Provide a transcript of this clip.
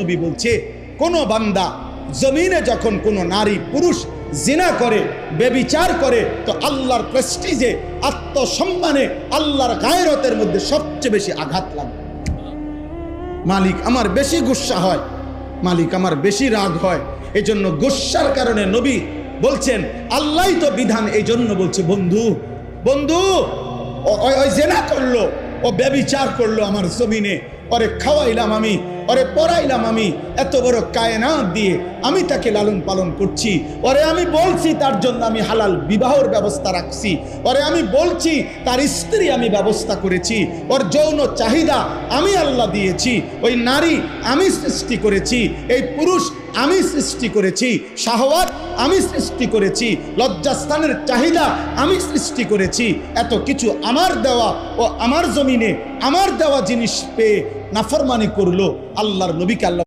নবী বলছে, কোন বান্দা জমিনে যখন কোনো নারী পুরুষ জিনা করে, ব্যভিচার করে, তো আল্লাহর প্রেস্টিজে, আত্মসম্মানে, আল্লাহর গায়রতের মধ্যে সবচেয়ে বেশি আঘাত লাগে। মালিক আমার বেশি গুসা হয়, মালিক আমার বেশি রাগ হয়। এই জন্য গুসার কারণে নবী বলছেন, আল্লাহই তো বিধান, এই জন্য বলছে, বন্ধু বন্ধু ওই জিনা করলো, ও ব্যভিচার করলো আমার জমিনে, ওরে খাওয়াইলাম আমি, ওরে পড়াইলাম আমি, এত বড় কায়নাত দিয়ে আমি তাকে লালন পালন করছি, ওরে আমি বলছি তার জন্য আমি হালাল বিবাহের ব্যবস্থা রাখছি, ওরে আমি বলছি তার স্ত্রী আমি ব্যবস্থা করেছি, ওর যৌন চাহিদা আমি আল্লাহ দিয়েছি, ওই নারী আমি সৃষ্টি করেছি, এই পুরুষ আমি সৃষ্টি করেছি, শাহওয়াত আমি সৃষ্টি করেছি, লজ্জাস্থানের চাহিদা আমি সৃষ্টি করেছি, এত কিছু আমার দেওয়া, ও আমার জমিনে আমার দেওয়া জিনিস পেয়ে নাফরমানি করলো। আল্লাহর নবীকে আল্লাহ